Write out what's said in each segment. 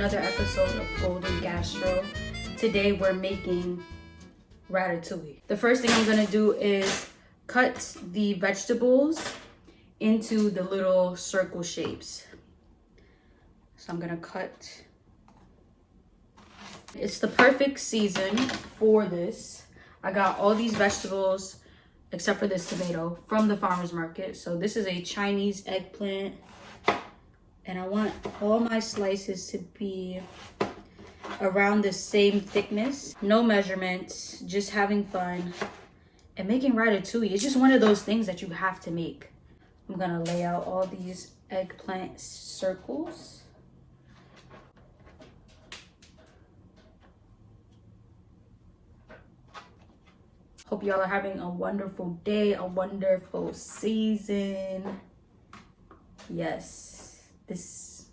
another episode of Golden Gastro. Today we're making ratatouille. The first thing I'm gonna do is cut the vegetables into the little circle shapes. So I'm gonna cut. It's the perfect season for this. I got all these vegetables except for this tomato from the farmer's market. So this is a Chinese eggplant. And I want all my slices to be around the same thickness. No measurements, just having fun. And making ratatouille is just one of those things that you have to make. I'm gonna lay out all these eggplant circles. Hope y'all are having a wonderful day, a wonderful season. Yes. This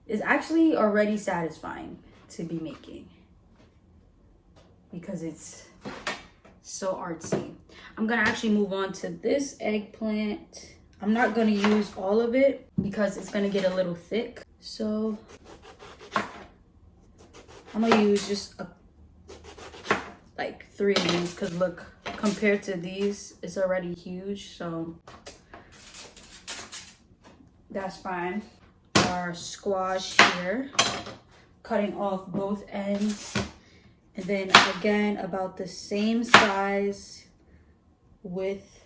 is actually already satisfying to be making because it's so artsy. I'm gonna actually move on to this eggplant. I'm not gonna use all of it because it's gonna get a little thick. So I'm gonna use just like 3 of these because look, compared to these, it's already huge. So that's fine. Our squash here, cutting off both ends, and then again about the same size width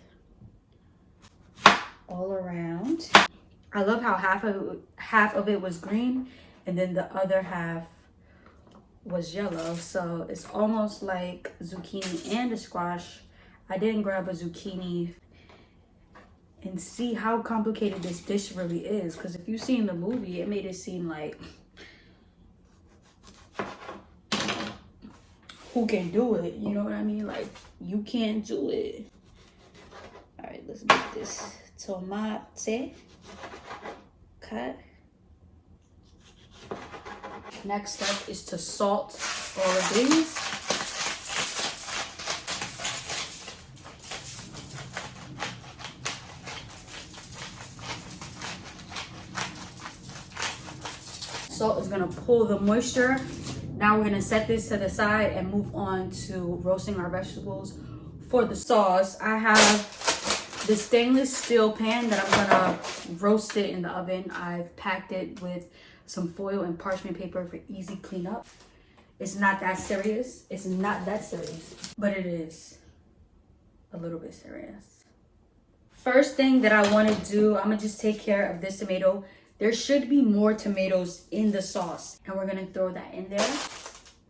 all around. I love how half of it was green and then the other half was yellow, so it's almost like zucchini and a squash. I didn't grab a zucchini and see how complicated this dish really is, because if you've seen the movie, it made it seem like who can do it, you know what I mean? Like, you can't do it. All right, let's get this tomate cut. Next step is to salt all of these. Salt is gonna pull the moisture. Now we're gonna set this to the side and move on to roasting our vegetables. For the sauce, I have the stainless steel pan that I'm gonna roast it in the oven. I've packed it with some foil and parchment paper for easy cleanup. It's not that serious. It's not that serious, but it is a little bit serious. First thing that I wanna do, I'm gonna just take care of this tomato. There should be more tomatoes in the sauce, and we're gonna throw that in there.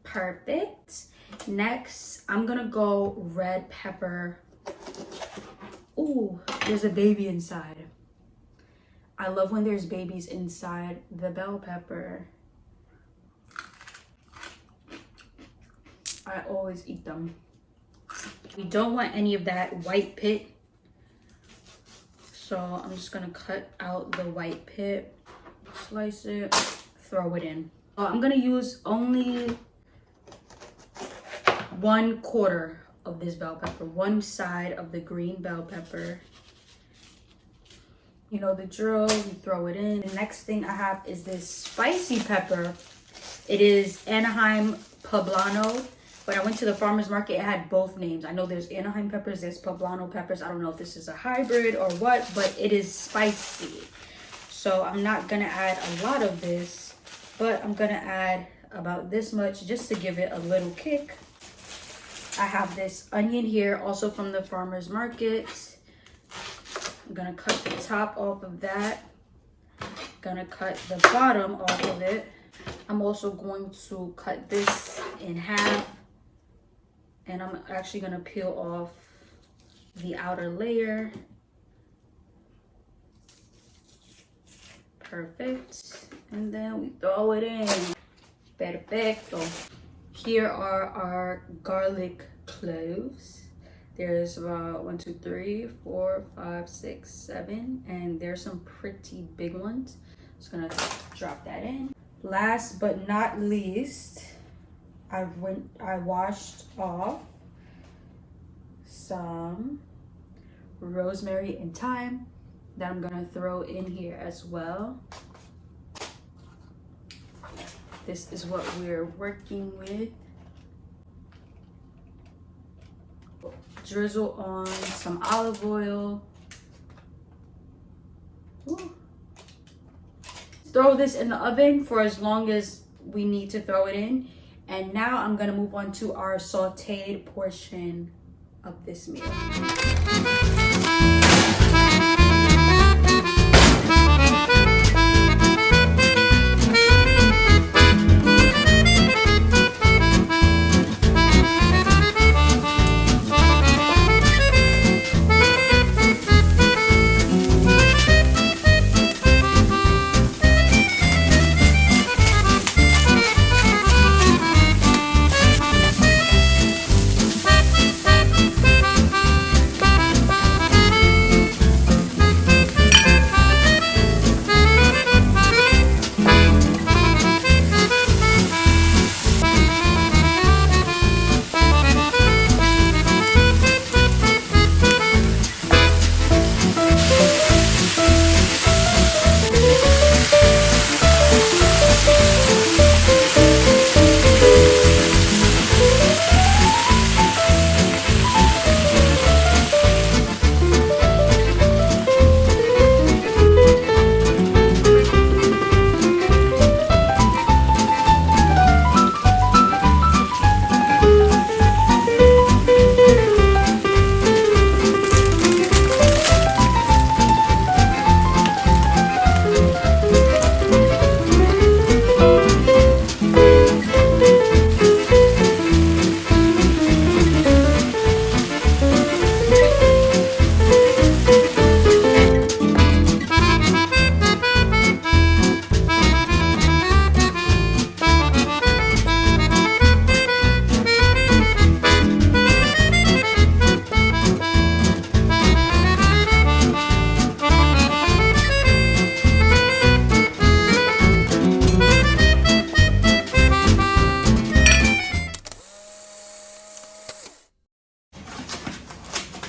Perfect. Next, I'm gonna go red pepper. Ooh, there's a baby inside. I love when there's babies inside the bell pepper. I always eat them. We don't want any of that white pit. So I'm just gonna cut out the white pit, slice it, throw it in. I'm gonna use only 1/4 of this bell pepper, one side of the green bell pepper. You know the drill, you throw it in. The next thing I have is this spicy pepper. It is Anaheim Poblano. When I went to the farmer's market, it had both names. I know there's Anaheim peppers, there's Poblano peppers. I don't know if this is a hybrid or what, but it is spicy. So I'm not gonna add a lot of this, but I'm gonna add about this much just to give it a little kick. I have this onion here, also from the farmer's market. I'm gonna cut the top off of that. Gonna cut the bottom off of it. I'm also going to cut this in half. And I'm actually gonna peel off the outer layer. Perfect. And then we throw it in. Perfecto. Here are our garlic cloves. There's about 1, 2, 3, 4, 5, 6, 7. And there's some pretty big ones. Just gonna drop that in. Last but not least, I washed off some rosemary and thyme that I'm gonna throw in here as well. This is what we're working with. Drizzle on some olive oil. Ooh. Throw this in the oven for as long as we need to throw it in. And now I'm gonna move on to our sauteed portion of this meal.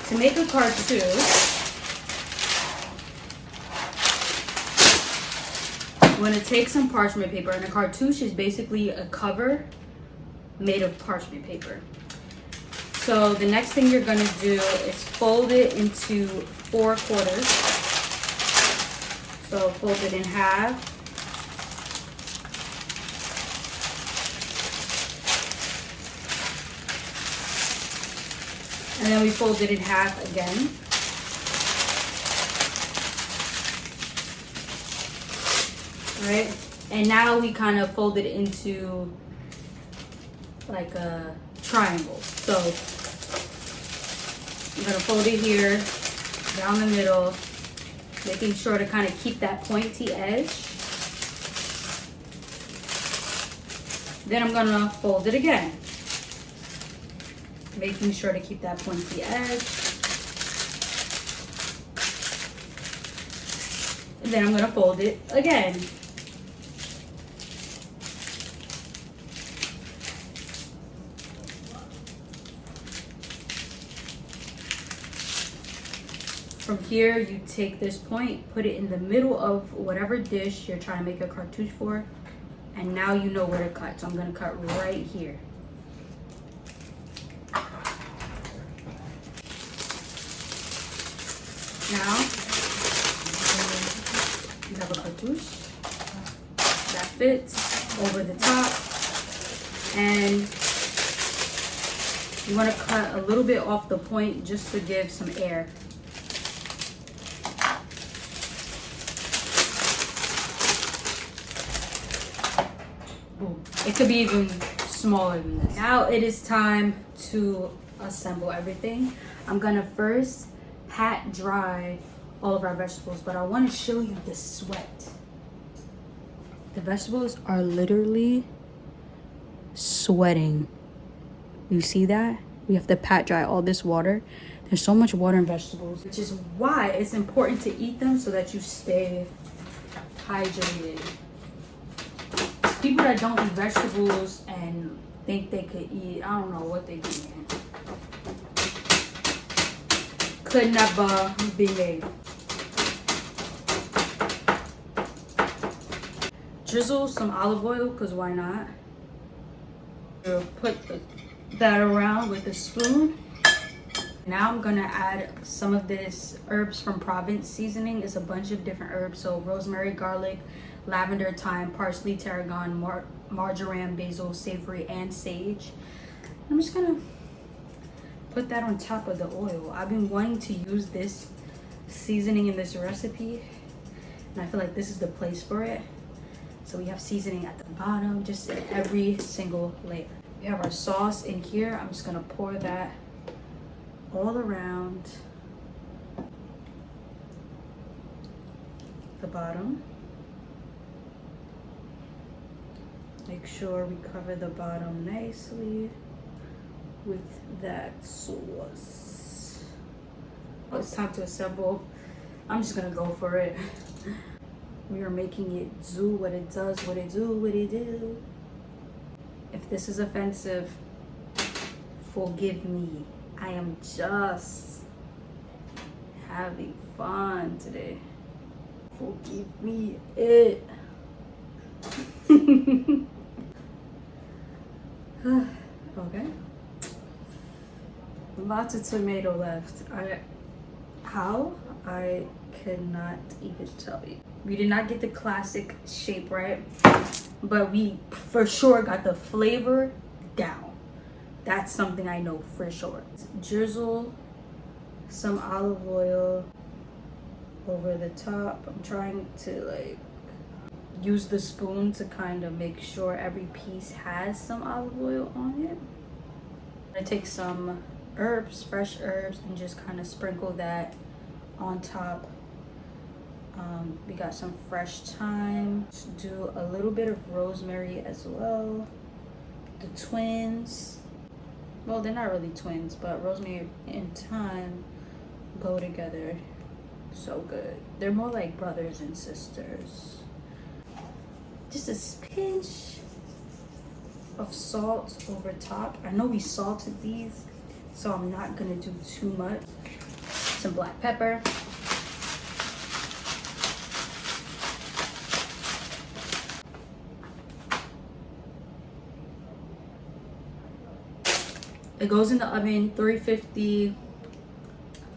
To make a cartouche, I'm going to take some parchment paper, and a cartouche is basically a cover made of parchment paper. So the next thing you're going to do is fold it into 4 quarters. So fold it in half. And then we fold it in half again. All right, and now we kind of fold it into like a triangle. So I'm gonna fold it here, down the middle, making sure to kind of keep that pointy edge. Then I'm gonna fold it again, making sure to keep that pointy edge. And then I'm gonna fold it again. From here, you take this point, put it in the middle of whatever dish you're trying to make a cartouche for, and now you know where to cut. So I'm gonna cut right here. Now, you have a cartouche that fits over the top, and you want to cut a little bit off the point just to give some air. Boom. It could be even smaller than this. Now it is time to assemble everything. I'm gonna first pat dry all of our vegetables, but I want to show you the sweat. The vegetables are literally sweating. You see that? We have to pat dry all this water. There's so much water in vegetables, which is why it's important to eat them so that you stay hydrated. People that don't eat vegetables and think they could eat, I don't know what they do. Could never be made. drizzle some olive oil, because why not? We'll put that around with a spoon. Now I'm gonna add some of this herbs from Provence seasoning. It's a bunch of different herbs. So rosemary, garlic, lavender, thyme, parsley, tarragon, marjoram, basil, savory, and sage. I'm just gonna put that on top of the oil. I've been wanting to use this seasoning in this recipe, and I feel like this is the place for it. So we have seasoning at the bottom, just in every single layer. We have our sauce in here. I'm just gonna pour that all around the bottom. Make sure we cover the bottom nicely with that sauce. Oh, it's time to assemble. I'm just gonna go for it. We are making it do what it does, what it do, what it do. If this is offensive, forgive me. I am just having fun today. Forgive me it. Okay. Lots of tomato left. How? I cannot even tell you. We did not get the classic shape right, but we for sure got the flavor down. That's something I know for sure. Drizzle some olive oil over the top. I'm trying to like use the spoon to kind of make sure every piece has some olive oil on it. I'm gonna take some herbs, fresh herbs, and just kind of sprinkle that on top. We got some fresh thyme. Just do a little bit of rosemary as well. The twins, well, they're not really twins, but rosemary and thyme go together so good. They're more like brothers and sisters. Just a pinch of salt over top. I know we salted these, so I'm not gonna do too much. Some black pepper. It goes in the oven 350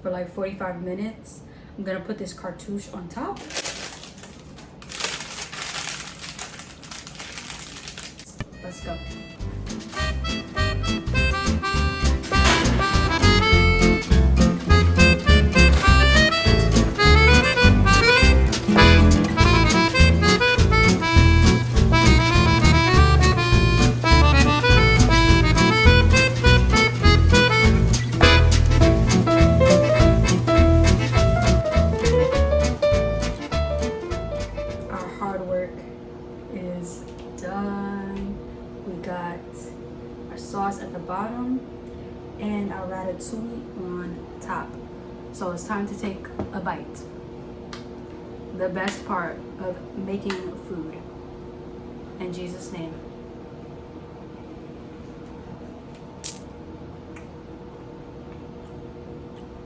for like 45 minutes. I'm gonna put this cartouche on top. Let's go. Sauce at the bottom and our ratatouille on top. So it's time to take a bite. The best part of making food. In Jesus' name.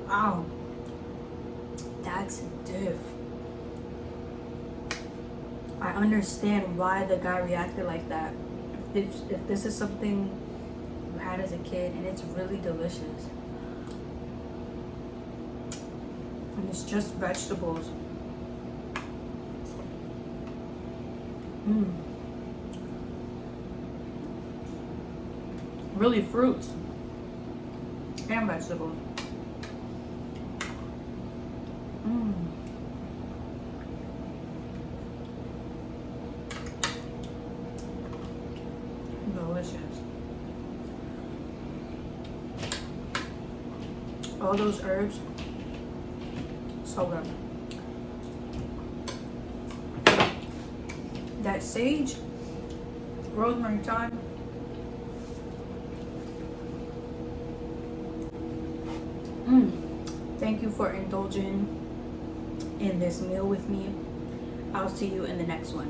Wow. That's diff. I understand why the guy reacted like that. If this is something you had as a kid, and it's really delicious, and it's just vegetables. Really fruits and vegetables. Delicious. All those herbs, so good. That sage, rosemary, thyme. Thank you for indulging in this meal with me. I'll see you in the next one.